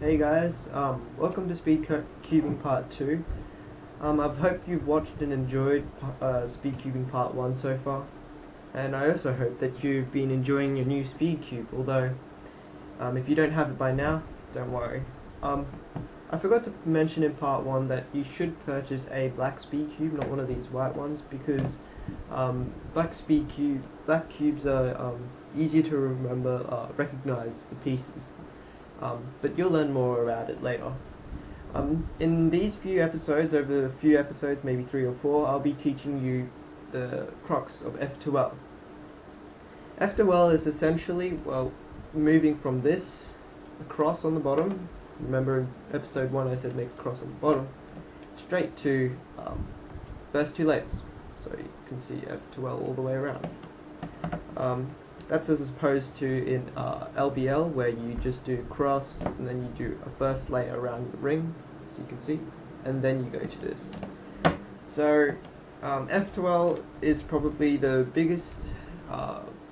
Hey guys, welcome to Speed Cubing Part 2. I hope you've watched and enjoyed Speed Cubing Part 1 so far, and I also hope that you've been enjoying your new Speed Cube, although if you don't have it by now, don't worry. I forgot to mention in Part 1 that you should purchase a black Speed Cube, not one of these white ones, because black cubes are easier to remember, recognize the pieces. But you'll learn more about it later. In these few episodes, over a few episodes, maybe 3 or 4, I'll be teaching you the crux of F2L. F2L is essentially, well, moving from this, across on the bottom, remember in episode 1 I said make a cross on the bottom, straight to first 2 layers. So you can see F2L all the way around. That's as opposed to in LBL, where you just do cross and then you do a first layer around the ring, as you can see, and then you go to this. So F2L is probably the biggest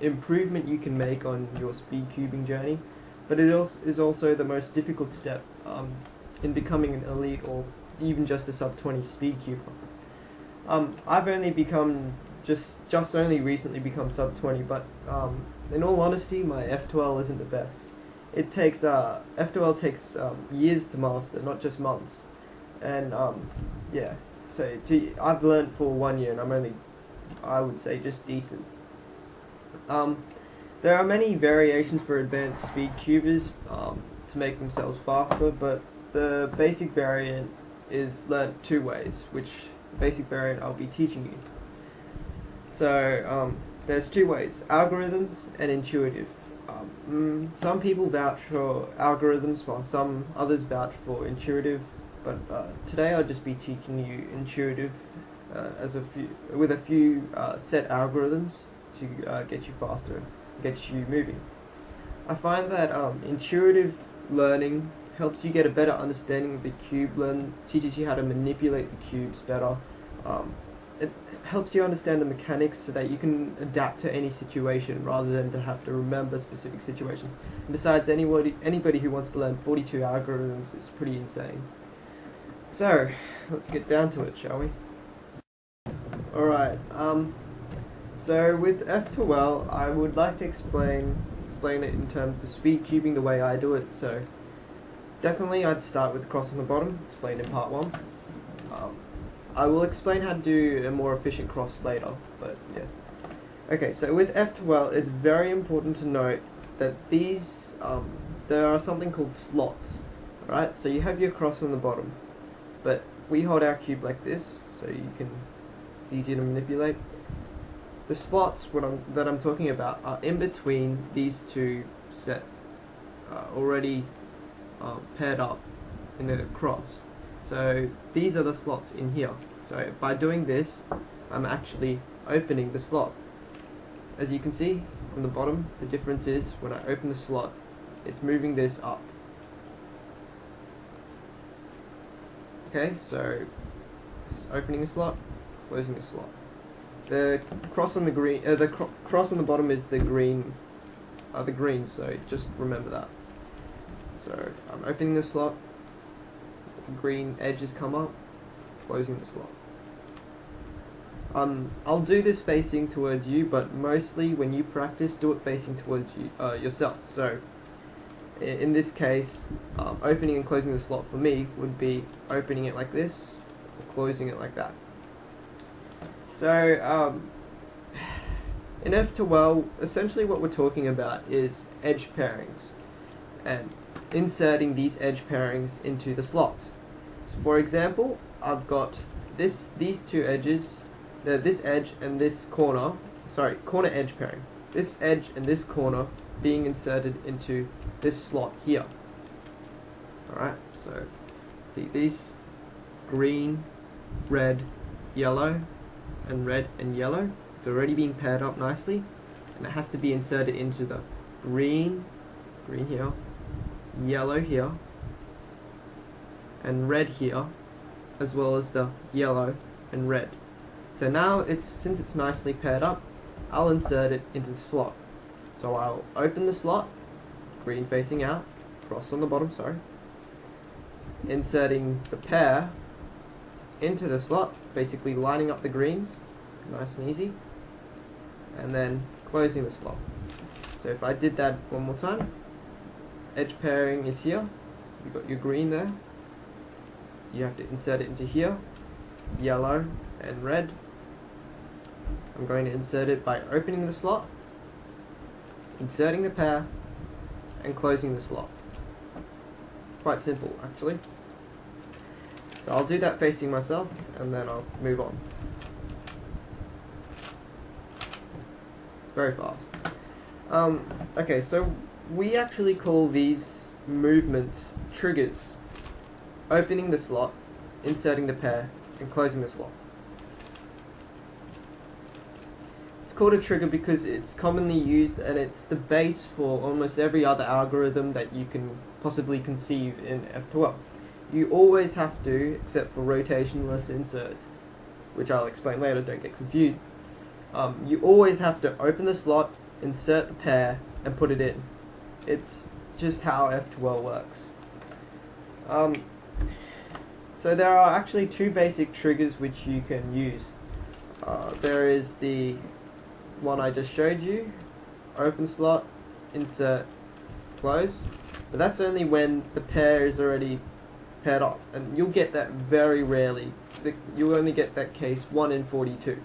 improvement you can make on your speed cubing journey, but it is also the most difficult step in becoming an elite or even just a sub 20 speed cuber. I've only become just only recently become sub 20, but in all honesty, my F2L isn't the best. It takes F2L takes years to master, not just months. And yeah, so I've learned for 1 year, and I'm only, I would say, just decent. There are many variations for advanced speed cubers to make themselves faster, but the basic variant is learnt 2 ways, which the basic variant I'll be teaching you. So there's 2 ways: algorithms and intuitive. Some people vouch for algorithms while some others vouch for intuitive, but today I'll just be teaching you intuitive with a few set algorithms to get you faster, get you moving. I find that intuitive learning helps you get a better understanding of the cube, teaches you how to manipulate the cubes better. It helps you understand the mechanics so that you can adapt to any situation rather than to have to remember specific situations. And besides, anybody who wants to learn 42 algorithms is pretty insane. So, let's get down to it, shall we? Alright, so with F2L, I would like to explain it in terms of speed cubing the way I do it. So, definitely I'd start with cross on the bottom, explained in part 1. I will explain how to do a more efficient cross later, but yeah. Okay, so with F2L, it's very important to note that there are something called slots, right? So you have your cross on the bottom, but we hold our cube like this, so it's easier to manipulate. The slots that I'm talking about are in between these 2 set, already paired up in the cross. So these are the slots in here. So by doing this, I'm actually opening the slot. As you can see from the bottom, the difference is when I open the slot, it's moving this up. Okay, so it's opening a slot, closing a slot. The cross on the cross on the bottom is the green, so just remember that. So I'm opening the slot. Green edges come up, closing the slot. I'll do this facing towards you, but mostly when you practice, do it facing towards you yourself. So in this case, opening and closing the slot for me would be opening it like this, or closing it like that. So in F2L, essentially what we're talking about is edge pairings, and inserting these edge pairings into the slots. So for example, I've got these 2 edges, this edge and this corner, corner edge pairing. This edge and this corner being inserted into this slot here. Alright, so see these green, red, yellow, and red and yellow. It's already been paired up nicely, and it has to be inserted into the green here, yellow here, and red here, as well as the yellow and red. So now since it's nicely paired up, I'll insert it into the slot. So I'll open the slot, green facing out, cross on the bottom, sorry, inserting the pair into the slot, basically lining up the greens, nice and easy, and then closing the slot. So if I did that one more time, edge pairing is here, you've got your green there, you have to insert it into here, yellow and red. I'm going to insert it by opening the slot, inserting the pair, and closing the slot. Quite simple actually. So I'll do that facing myself and then I'll move on. Very fast. Okay, so we actually call these movements triggers. Opening the slot, inserting the pair, and closing the slot. It's called a trigger because it's commonly used and it's the base for almost every other algorithm that you can possibly conceive in F12. You always have to, except for rotationless inserts, which I'll explain later, don't get confused. You always have to open the slot, insert the pair, and put it in. It's just how F12 works. So there are actually two basic triggers which you can use. There is the one I just showed you, open slot, insert, close, but that's only when the pair is already paired up, and you'll get that very rarely. You'll only get that case 1 in 42.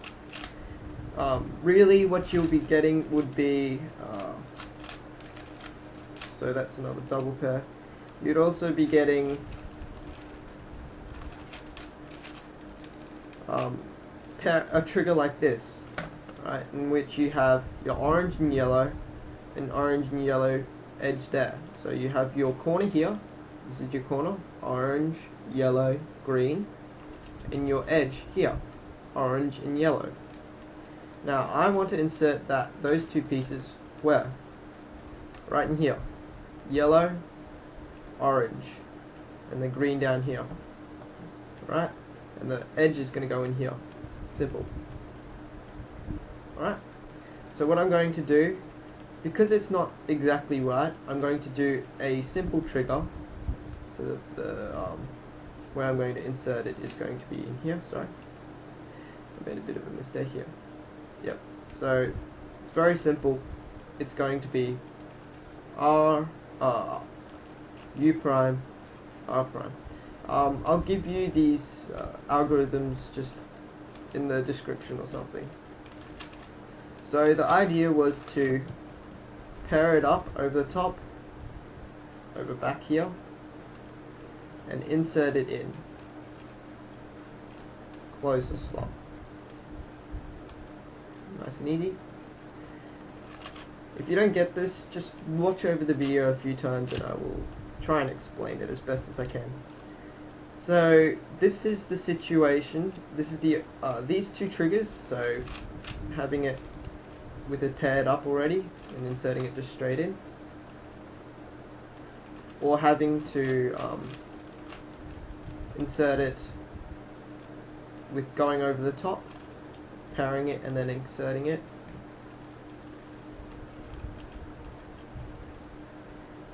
Really what you'll be getting would be, so that's another double pair, you'd also be getting a trigger like this, right, in which you have your orange and yellow edge there. So you have your corner here, this is your corner, orange, yellow, green, and your edge here, orange and yellow. Now I want to insert those two pieces where? Right in here, yellow, orange, and the green down here, right? And the edge is going to go in here. Simple. Alright, so what I'm going to do, because it's not exactly right, I'm going to do a simple trigger so that the where I'm going to insert it is going to be in here. Sorry, I made a bit of a mistake here. Yep, so it's very simple. It's going to be R, U prime, R prime. I'll give you these algorithms just in the description or something. So the idea was to pair it up over the top, over back here, and insert it in. Close the slot. Nice and easy. If you don't get this, just watch over the video a few times and I will try and explain it as best as I can. So this is the situation. This is the these two triggers. So having it with it paired up already and inserting it just straight in, or having to insert it with going over the top, pairing it and then inserting it.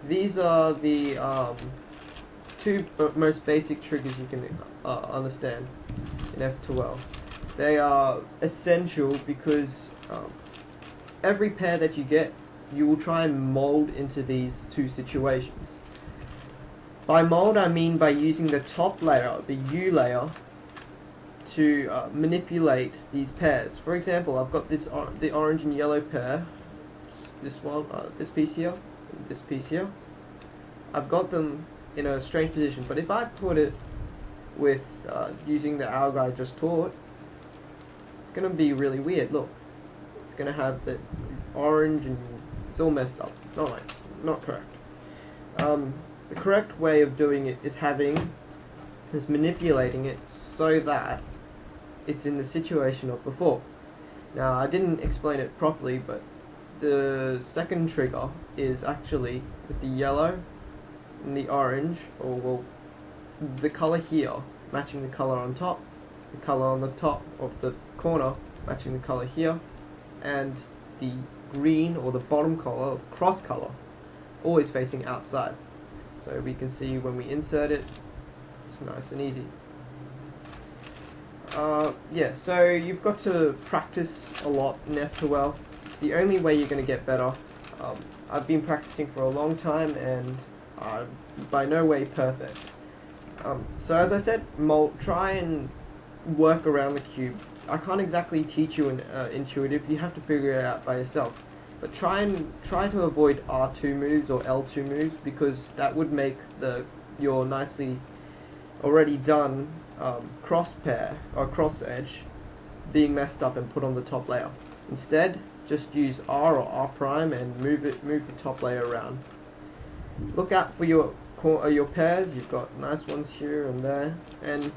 These are the two most basic triggers you can understand in F12. They are essential because every pair that you get, you will try and mold into these two situations. By mold, I mean by using the top layer, the U layer, to manipulate these pairs. For example, I've got this the orange and yellow pair, this one, this piece here, and this piece here. I've got them in a strange position, but if I put it with using the algo I just taught, it's going to be really weird. Look, it's going to have the orange and it's all messed up. Not correct. The correct way of doing it is manipulating it so that it's in the situation of before. Now, I didn't explain it properly, but the second trigger is actually with the yellow and the orange, or well, the color here matching the color on top, the color on the top of the corner matching the color here, and the green or the bottom color, cross color, always facing outside. So we can see when we insert it, It's nice and easy. Yeah, so you've got to practice a lot in F2L. It's the only way you're going to get better. I've been practicing for a long time and I'm by no way perfect. So as I said, try and work around the cube. I can't exactly teach you intuitive, you have to figure it out by yourself. But try to avoid R2 moves or L2 moves, because that would make your nicely already done cross pair or cross edge being messed up and put on the top layer. Instead, just use R or R prime and move the top layer around. Look out for your pairs. You've got nice ones here and there, and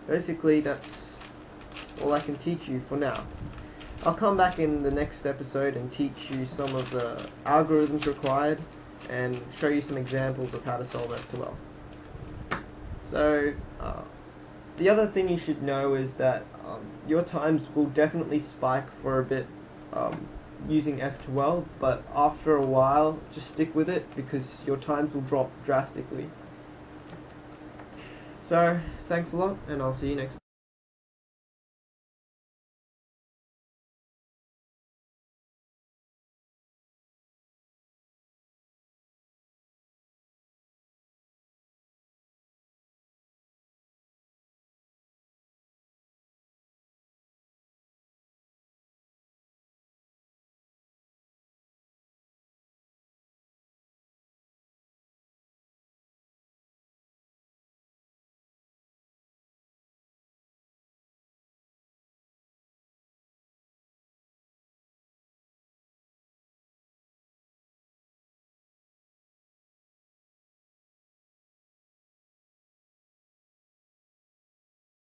basically that's all I can teach you for now. I'll come back in the next episode and teach you some of the algorithms required and show you some examples of how to solve F2L. So the other thing you should know is that your times will definitely spike for a bit using F2L, but after a while just stick with it because your times will drop drastically. So thanks a lot, and I'll see you next time.